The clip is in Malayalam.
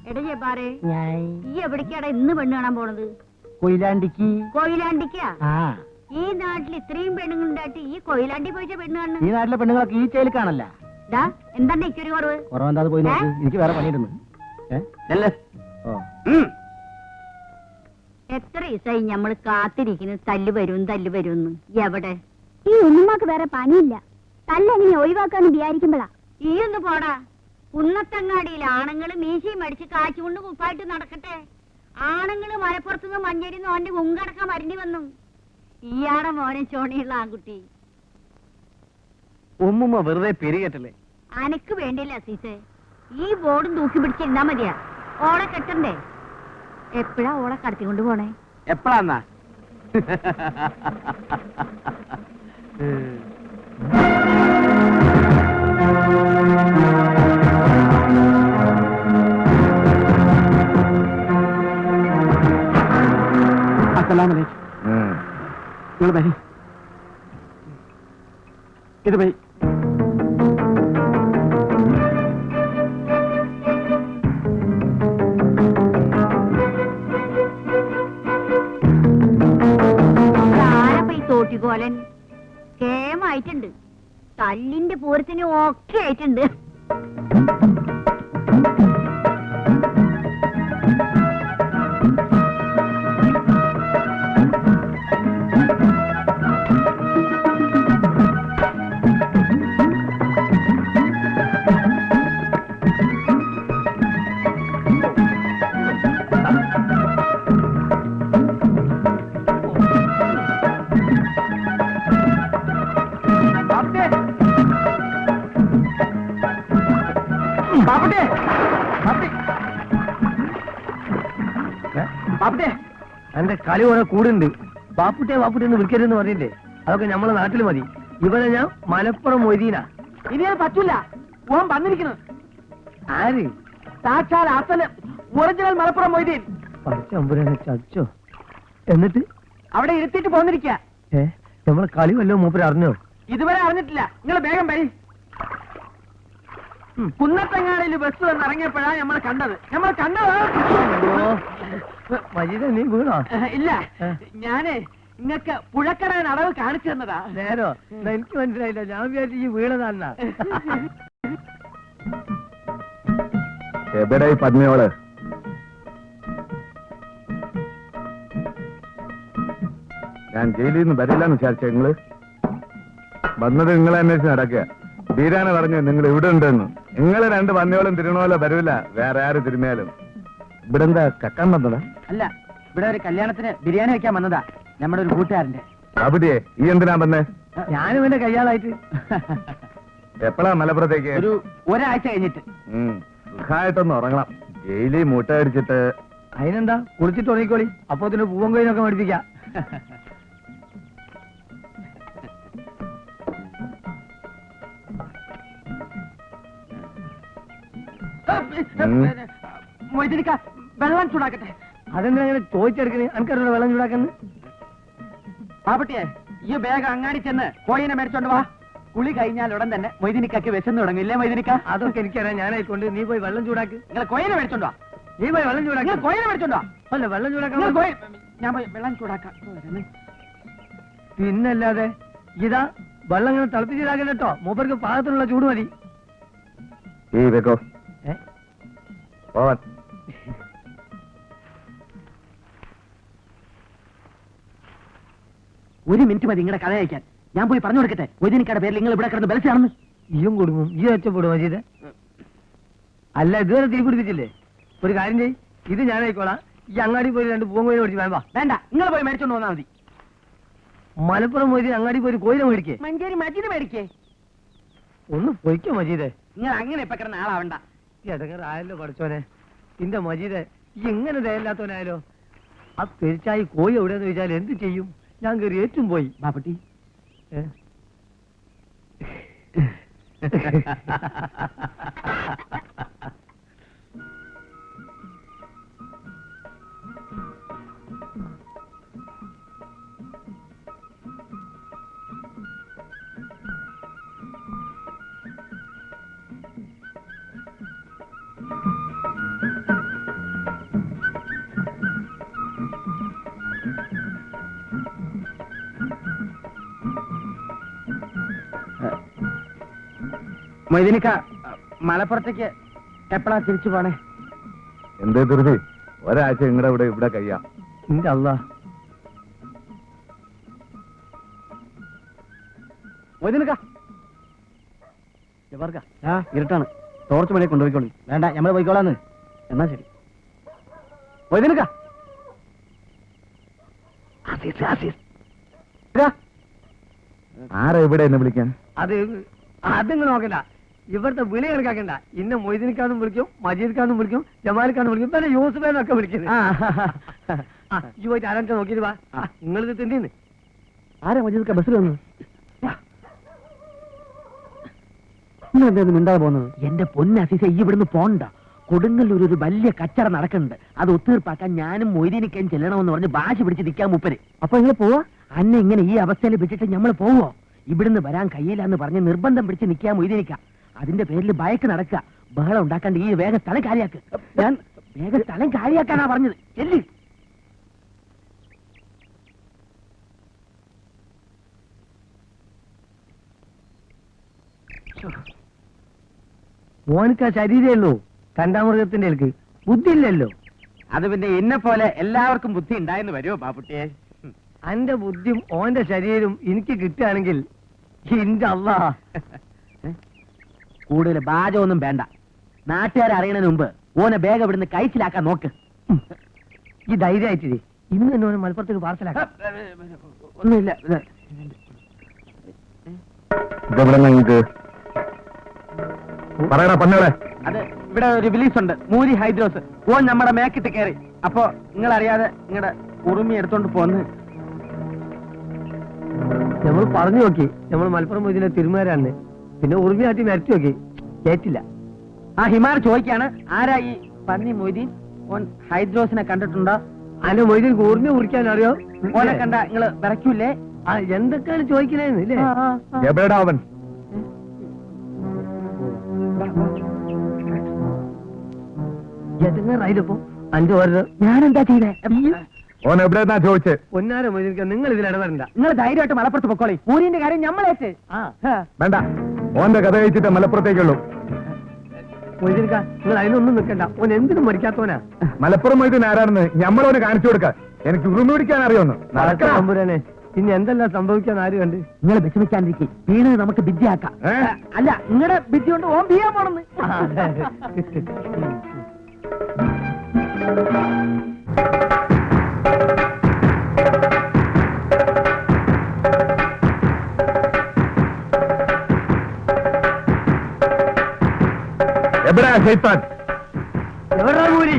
എടാ ജബ്ബാറേ, ഈ എവിടേക്കാടാ ഇന്ന് പെണ്ണ് കാണാൻ പോണത്? കൊയിലാണ്ടിക്ക്. കൊയിലാണ്ടിക്കാ? ഈ നാട്ടിൽ ഇത്രയും പെണ്ണുങ്ങളുണ്ടായിട്ട് ഈ കൊയിലാണ്ടി പോയിച്ച പെണ്ണ് കാണുന്നു? ഈ നാട്ടിലെ പെണ്ണുങ്ങളൊക്കെ ഈ ചേലിൽ കാണല്ല. എന്താണ് എനിക്കൊരു കുറവ്? കുറവെന്താ പോയി നോക്ക്, എനിക്ക് വേറെ പണിയിടുന്നു. എത്ര ദിവസമായി ഞമ്മള് കാത്തിരിക്കുന്നു തല്ല് വരുമെന്ന്. എവിടെ? ഈ ഉമ്മക്ക് വേറെ പണിയില്ല, തല്ലെങ്ങനെ ഒഴിവാക്കാന്ന് വിചാരിക്കുമ്പോഴാ. ഈ ഒന്ന് പോടാ. കുന്നത്തങ്ങാടിയിൽ ആണുങ്ങള് മീശയും അടിച്ച് കാച്ചുകൊണ്ട് കുപ്പായിട്ട് നടക്കട്ടെ. ആണുങ്ങള് മലപ്പുറത്തുനിന്ന് മഞ്ഞരിന്ന് ഓന്റെ മുങ്കടക്കം മരുന്നി വന്നു. ഈയാടെ മോനെ ചോണിയുള്ള ആൺകുട്ടി. ഉമ്മുമ്മ വെറുതെ പെരുകേറ്റല്ലേ. അനക്ക് വേണ്ടില്ല സീസേ. ഈ ബോർഡും തൂക്കി പിടിച്ചിരുന്നാ മതിയാ. ഓളെ കെട്ടണ്ടേ? എപ്പോഴാ ഓളെ കടത്തിക്കൊണ്ട് പോണേ? എപ്പോഴാന്നാ? അസ്സലാമലൈക്കും. നിങ്ങൾ ബൈ, ഇത് ബൈ. തോട്ടിക്കോലൻ കേമായിട്ടുണ്ട്. തല്ലിന്റെ പൂരത്തിന് ഒക്കെ ആയിട്ടുണ്ട്. എന്റെ കളി കുറെ കൂടുണ്ട്. ബാപ്പുട്ടെ എന്ന് വിളിക്കരുതെന്ന് പറഞ്ഞില്ലേ? അതൊക്കെ നമ്മളെ നാട്ടിൽ മതി. ഇവരെ ഞാൻ മലപ്പുറം മൊയ്തീനാ. ഇനി അത് പറ്റൂല. ഓൻ വന്നിരിക്കുന്നു. ആര്? സാക്ഷാൽ അസല് ഒറിജിനൽ മലപ്പുറം മൊയ്തീൻ. പച്ചമ്പുരനെ ചച്ചോ. എന്നിട്ട് അവിടെ ഇരുത്തിട്ട് പോന്നിരിക്ക. നമ്മളെ കളി വല്ലോ മൂപ്പര് അറിഞ്ഞോ? ഇതുവരെ അറിഞ്ഞിട്ടില്ല. നിങ്ങൾ വേഗം വരി. കുന്നത്തങ്ങാടിയിൽ ബസ് വന്ന് ഇറങ്ങിയപ്പോഴാണ് നമ്മൾ കണ്ടത്. മജീദ, നീ വീണോ? ഇല്ല, ഞാന് നിങ്ങൾക്ക് പുഴക്കടൻ അടവ് കാണിച്ചു തന്നതാ. നേരോ? എനിക്ക് മനസ്സിലായില്ല. ഞാൻ വിചാരിച്ചു ഈ വീണതാന്നാ. എവിടെ പത്മയോള്? ഞാൻ ജയിലിൽ നിന്ന് വരില്ലെന്ന് വിചാരിച്ച നിങ്ങള് വന്നത് നിങ്ങളെ അന്വേഷിച്ച് നടക്കുക. ബീരാനെ പറഞ്ഞു നിങ്ങൾ ഇവിടെ ഉണ്ടെന്ന്. നിങ്ങള് രണ്ട് പന്നിയോളും തിരുണോലോ വരൂല, വേറെ ആര് തിരുമേലും. ഇവിടെ എന്താ കക്കാൻ വന്നതാ? അല്ല, ഇവിടെ ഒരു കല്യാണത്തിന് ബിരിയാണി വെക്കാൻ വന്നതാ, നമ്മുടെ ഒരു കൂട്ടുകാരന്റെ. അവിടെയേ ഈ എന്തിനാ വന്നേ? ഞാനും എന്റെ കയ്യാളായിട്ട്. എപ്പോഴാ മലപ്പുറത്തേക്ക്? ഒരാഴ്ച കഴിഞ്ഞിട്ട്. സുഖമായിട്ടൊന്ന് ഉറങ്ങണം. ജയിലിൽ മൂട്ട അടിച്ചിട്ട്. അതിനെന്താ, കുളിച്ചിട്ട് ഉറങ്ങിക്കോളി. അപ്പൊ അതിന് പൂവൻ കൊയിനൊക്കെ മേടിപ്പിക്കാം. മൊയ്തീനിക്ക, വെള്ളം ചൂടാക്കട്ടെ. അതെന്താ അങ്ങനെ ചോദിച്ചെടുക്കണേ? എനിക്കറിയാം വെള്ളം ചൂടാക്കുന്നു. പാപ്പട്ടിയെ, ഈ ബാഗ് അങ്ങാടി ചെന്ന് കോഴിനെ മേടിച്ചോണ്ട് വാ. കുളി കഴിഞ്ഞാൽ ഉടൻ തന്നെ മൊയ്തീനിക്കക്ക് വിശന്ന് തുടങ്ങില്ലേ? മൊയ്തീനിക്ക, അതൊക്കെ എനിക്കറിയാം. ഞാനായിക്കൊണ്ട് നീ പോയി വെള്ളം ചൂടാക്ക്. നിങ്ങൾ കോഴിനെ മേടിച്ചോണ്ട് വാ. നീ പോയി വെള്ളം ചൂടാക്കി. കോഴിനെ മേടിച്ചോണ്ട് വാ. അല്ല, വെള്ളം ചൂടാക്കാൻ ഞാൻ പോയി വെള്ളം ചൂടാക്കാം. പിന്നല്ലാതെ ഇതാ വെള്ളം ഇങ്ങനെ തിളപ്പിച്ചിടാക്കണ്ട കേട്ടോ. മൂപ്പർക്ക് പാകത്തിനുള്ള ചൂട് മതി. ഈ വെക്കോ പോവാൻ. ഒരു മിനിറ്റ് മതി നിങ്ങളുടെ കഥ അയക്കാൻ. ഞാൻ പോയി പറഞ്ഞു കൊടുക്കട്ടെ മൊയ്തീനിക്കയുടെ പേരിൽ നിങ്ങൾ ഇവിടെ കിടന്ന് ബലസാണെന്ന്. ഈയും കൊടുക്കും. ഈ ഒച്ചപ്പെടും മജീദ്. അല്ല, ഇതുവരെ തീ പിടിപ്പിച്ചില്ലേ? ഒരു കാര്യം ചെയ്യ്, ഇത് ഞാനായിക്കോളാം. ഈ അങ്ങാടി പോയി രണ്ട് പൂവൻ കോയിനെ മേടിച്ച് വേണ്ട. വേണ്ട, നിങ്ങൾ പോയി മേടിച്ചോണ്ട് വന്നാൽ മതി. മലപ്പുറം പോയി അങ്ങാടി പോയി കോയിനെ മേടിക്കേ. മഞ്ചേരി മജീദ് മേടിക്കേ. ഒന്ന് പൊയ്ക്കോ മജീദേ. നിങ്ങൾ അങ്ങനെ ഇപ്പൊ കിടന്ന ആളാവണ്ട. ഇടങ്ങറായല്ലോ പഠിച്ചോനെ. ഇന്റെ മജീദേ, ഈ ഇങ്ങനെ ദയല്ലാത്തവനായാലോ? ആ പെരിച്ചായി കോഴി എവിടെയെന്ന് ചോദിച്ചാൽ എന്ത് ചെയ്യും? ഞാൻ കയറി ഏറ്റും പോയി. ബാപ്പട്ടി, മൊയ്തീനിക്ക മലപ്പുറത്തേക്ക് എപ്പോഴാ തിരിച്ചു പോണേ? എന്തേ ധൃതി? ഒരാഴ്ച നിങ്ങളുടെ ഇവിടെ കഴിയാം. ഇന്റെ അല്ലാ, മൊയ്തീനിക്ക ഇരുട്ടാണ്, ടോർച്ച് മണി കൊണ്ടുപോയിക്കോളൂ. വേണ്ട, ഞമ്മൾ പോയിക്കോളാന്ന്. എന്നാ ശരി. മൊയ്തീനിക്ക ആരാ ഇവിടെ എന്നെ വിളിക്കാൻ? അതിങ്ങ് നോക്കണ്ട, ഇവിടുത്തെ വിളി കണക്കാക്കണ്ട. ഇന്ന് മൊയ്തീനിക്കാന്നും വിളിക്കും, മജീദ്ക്കാന്നും വിളിക്കും, ജമാലിക്കാന്നും വിളിക്കും, പിന്നെ യൂസുഫേന്നൊക്കെ വിളിക്കുന്നത്. ഈ പോയിട്ട് ആരാ നോക്കിയിട്ട് വാ. നിങ്ങളിത് തിന്നീന്ന്. ആരാ മജീദ് ബസ്സിൽ വന്നു? മിണ്ടാതെ പോകുന്നത്? എന്റെ പൊന്നസീസ, ഈ ഇവിടുന്ന് പോണ്ട. കൊടുങ്ങല്ലൂർ ഒരു വലിയ കച്ചറ നടക്കുന്നുണ്ട്. അത് ഒത്തീർപ്പാക്കാൻ ഞാനും മൊയ്തീനിക്കയും ചെല്ലണമെന്ന് പറഞ്ഞ് ഭാഷ പിടിച്ച് നിൽക്കാൻ മൂപ്പര്. അപ്പൊ നിങ്ങൾ പോവാ? അന്നെ ഇങ്ങനെ ഈ അവസ്ഥയിൽ വിട്ടിട്ട് നമ്മൾ പോവോ? ഇവിടുന്ന് വരാൻ കഴിയില്ലെന്ന് പറഞ്ഞ് നിർബന്ധം പിടിച്ച് നിൽക്കാൻ മൊയ്തീനിക്ക. അതിന്റെ പേരിൽ ഭയക്ക് നടക്കുക. ബഹളം ഉണ്ടാക്കാണ്ട് ഈ വേഗം സ്ഥലം കാര്യാക്ക്. ഞാൻ വേഗം സ്ഥലം കാര്യാക്കാനാ പറഞ്ഞത്. ചെല്ലി. മോനിക്ക് ശരീരമേ ഉള്ളൂ, കണ്ടാമൃഗത്തിന്റെ ഇടയ്ക്ക് ബുദ്ധി ഇല്ലല്ലോ. അത് പിന്നെ എന്നെ പോലെ എല്ലാവർക്കും ബുദ്ധി ഉണ്ടായെന്ന് വരുമോ പാപ്പുട്ടിയെ? അന്റെ ബുദ്ധിയും ഓന്റെ ശരീരവും എനിക്ക് കിട്ടുകയാണെങ്കിൽ ഇന്റെ അല്ലാ. കൂടുതൽ ബാജമൊന്നും വേണ്ട. നാട്ടുകാരെ അറിയണതിന് മുമ്പ് ഓനെ വേഗം ഇവിടുന്ന് കഴിച്ചിലാക്കാൻ നോക്ക്. ഈ ധൈര്യമായിട്ടില്ലേ, ഇന്ന് തന്നെ ഓനെ മലപ്പുറത്തേക്ക് പാർസലാക്കാം. ഒന്നുമില്ല. ഇതെവിടെ നിങ്ങൾക്ക് പറയണ പന്നോളെ? അത് ഇവിടെ ഒരു വിലീസ് ഉണ്ട്, മൂരി ഹൈദ്രോസ്. ഓൻ നമ്മുടെ മേക്കിട്ട് കയറി. അപ്പൊ നിങ്ങൾ അറിയാതെ നിങ്ങളുടെ ഉറുമി എടുത്തോണ്ട് പോന്ന്. നമ്മൾ പറഞ്ഞു നോക്കി, നമ്മൾ മലപ്പുറം മൊയ്തീനെ തിരുമാരാണ്. പിന്നെ ഉറുമിയാട്ടി മരച്ചു നോക്കി, കേറ്റില്ല. ആ ഹിമാർ ചോദിക്കാണ്, ആരാ ഈ പന്നി മൊയ്തീൻ? ഓൻ ഹൈദ്രോസിനെ കണ്ടിട്ടുണ്ടോ? അന്റെ മൊയ്തീൻ ഉറുമി കുറിക്കാൻ അറിയോ? ഓനെ കണ്ട നിങ്ങള് വിറയ്ക്കൂലേ? എന്തൊക്കെയാണ് ചോദിക്കണേന്ന് ഇല്ലേ? എവിടെടാ അവൻ? എതുങ്ങാറായില്ലപ്പോ അഞ്ചു ഓരോ ഞാനെന്താ ചെയ്തേ? ഓൻ എവിടെന്നാ ചോദിച്ചേ? പൊന്നാര മൊയ്തീനിക്ക, നിങ്ങൾ ഇതിൽ ഇടപെടണ്ട. നിങ്ങൾ ധൈര്യമായിട്ട് മലപ്പുറത്ത് പൊക്കോളി. മൂരിന്റെ കാര്യം ഞമ്മളേറ്റ്. വേണ്ട, ഓന്റെ കഥ കഴിച്ചിട്ട് മലപ്പുറത്തേക്കുള്ളൂ. മൊയ്തീനിക്ക, നിങ്ങൾ അതിനൊന്നും നിൽക്കണ്ട. ഓൻ എന്തിനും മരിക്കാത്തവനാ. മലപ്പുറം മൊയ്തീൻ ആരാണെന്ന് ഞമ്മളോന് കാണിച്ചു കൊടുക്ക. എനിക്ക് ഉറുമി പിടിക്കാൻ അറിയോന്ന്. തമ്പുരാനെ, ഇനി എന്തെല്ലാം സംഭവിക്കാൻ ആര് കണ്ട്? നിങ്ങൾ വിഷമിക്കാണ്ടിരിക്കും. വീണത് നമുക്ക് ബിദ്യയാക്കാം. അല്ല, നിങ്ങളുടെ ബിദ്യ കൊണ്ട് ഓൻ ചെയ്യാൻ പോണെന്ന്. എവിടെയാ ശൈത്താൻ? എവിടാ മൂരി?